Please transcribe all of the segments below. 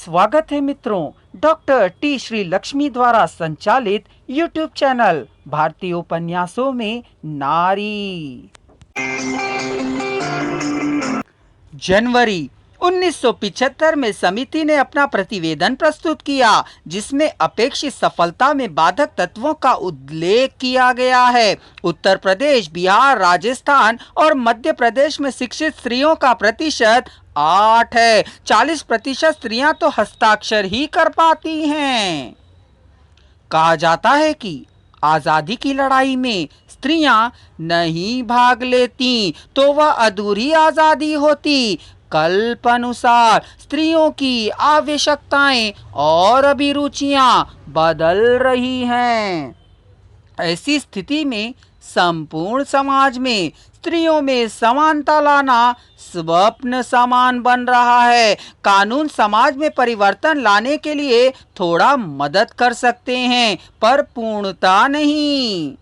स्वागत है मित्रों डॉक्टर टी श्री लक्ष्मी द्वारा संचालित यूट्यूब चैनल भारतीय उपन्यासों में नारी। जनवरी 1975 में समिति ने अपना प्रतिवेदन प्रस्तुत किया, जिसमें अपेक्षित सफलता में बाधक तत्वों का उल्लेख किया गया है। उत्तर प्रदेश, बिहार, राजस्थान और मध्य प्रदेश में शिक्षित स्त्रियों का प्रतिशत 8 है। 40% स्त्रियां तो हस्ताक्षर ही कर पाती हैं। कहा जाता है कि आजादी की लड़ाई में स्त्रियां नहीं भाग लेती तो वह अधूरी आजादी होती। कल्पानुसार स्त्रियों की आवश्यकताएं और अभिरुचियां बदल रही हैं। ऐसी स्थिति में संपूर्ण समाज में स्त्रियों में समानता लाना स्वप्न समान बन रहा है। कानून समाज में परिवर्तन लाने के लिए थोड़ा मदद कर सकते हैं, पर पूर्णता नहीं।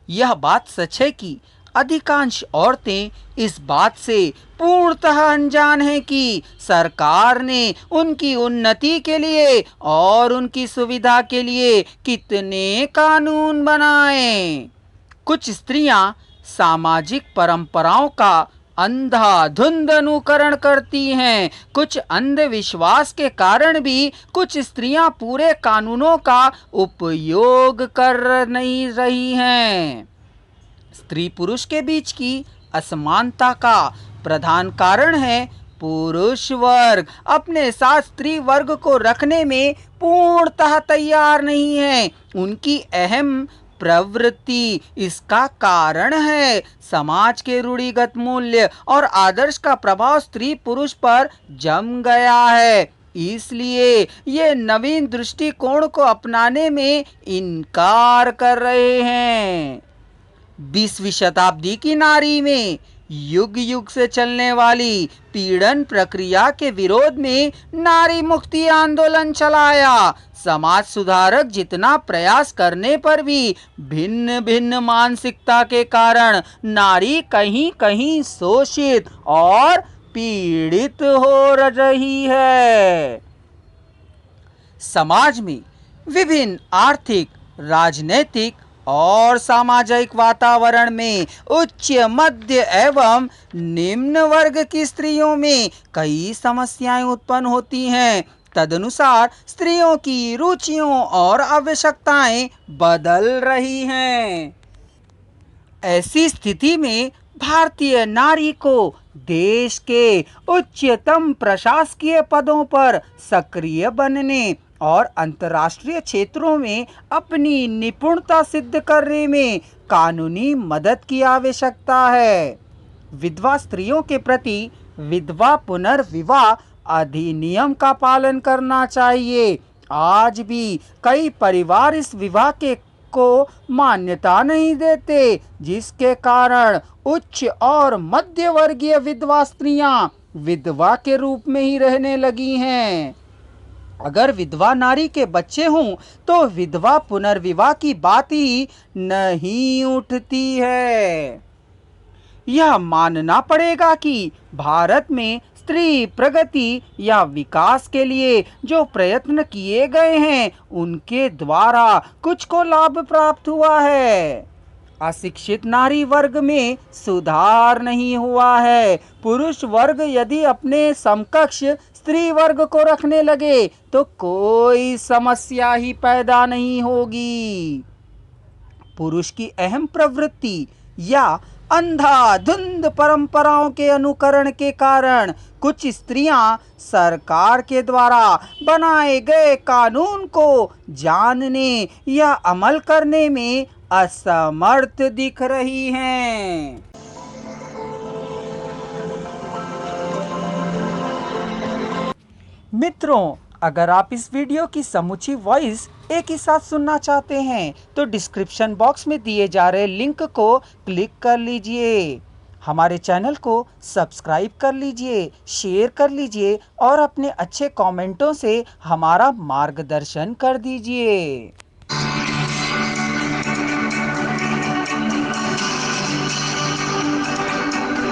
यह बात सच है कि अधिकांश औरतें इस बात से पूर्णतः अनजान हैं कि सरकार ने उनकी उन्नति के लिए और उनकी सुविधा के लिए कितने कानून बनाए। कुछ स्त्रियां सामाजिक परंपराओं का अंधाधुंध अनुकरण करती हैं। कुछ अंधविश्वास के कारण भी कुछ स्त्रियां पूरे कानूनों का उपयोग कर नहीं रही हैं। स्त्री पुरुष के बीच की असमानता का प्रधान कारण है पुरुष वर्ग अपने साथ स्त्री वर्ग को रखने में पूर्णतः तैयार नहीं है। उनकी अहम प्रवृत्ति इसका कारण है। समाज के रूढ़िगत मूल्य और आदर्श का प्रभाव स्त्री पुरुष पर जम गया है, इसलिए ये नवीन दृष्टिकोण को अपनाने में इनकार कर रहे हैं। 20वीं शताब्दी की नारी में युग युग से चलने वाली पीड़न प्रक्रिया के विरोध में नारी मुक्ति आंदोलन चलाया। समाज सुधारक जितना प्रयास करने पर भी भिन्न भिन्न मानसिकता के कारण नारी कहीं कहीं शोषित और पीड़ित हो रही है। समाज में विभिन्न आर्थिक, राजनीतिक और सामाजिक वातावरण में उच्च, मध्य एवं निम्न वर्ग की स्त्रियों में कई समस्याएं उत्पन्न होती हैं। तदनुसार स्त्रियों की रुचियों और आवश्यकताएं बदल रही हैं। ऐसी स्थिति में भारतीय नारी को देश के उच्चतम प्रशासकीय पदों पर सक्रिय बनने और अंतर्राष्ट्रीय क्षेत्रों में अपनी निपुणता सिद्ध करने में कानूनी मदद की आवश्यकता है। विधवा स्त्रियों के प्रति विधवा पुनर्विवाह अधिनियम का पालन करना चाहिए। आज भी कई परिवार इस विवाह को मान्यता नहीं देते, जिसके कारण उच्च और मध्य वर्गीय विधवा स्त्रियां विधवा के रूप में ही रहने लगी हैं। अगर विधवा नारी के बच्चे हों तो विधवा पुनर्विवाह की बात ही नहीं उठती है। यह मानना पड़ेगा कि भारत में स्त्री प्रगति या विकास के लिए जो प्रयत्न किए गए हैं उनके द्वारा कुछ को लाभ प्राप्त हुआ है। अशिक्षित नारी वर्ग में सुधार नहीं हुआ है। पुरुष वर्ग यदि अपने समकक्ष स्त्री वर्ग को रखने लगे तो कोई समस्या ही पैदा नहीं होगी। पुरुष की अहम प्रवृत्ति या अंधाधुंध परंपराओं के अनुकरण के कारण कुछ स्त्रियां सरकार के द्वारा बनाए गए कानून को जानने या अमल करने में असमर्थ दिख रही हैं। मित्रों, अगर आप इस वीडियो की समूची वॉइस एक ही साथ सुनना चाहते हैं तो डिस्क्रिप्शन बॉक्स में दिए जा रहे लिंक को क्लिक कर लीजिए। हमारे चैनल को सब्सक्राइब कर लीजिए, शेयर कर लीजिए और अपने अच्छे कमेंटों से हमारा मार्गदर्शन कर दीजिए।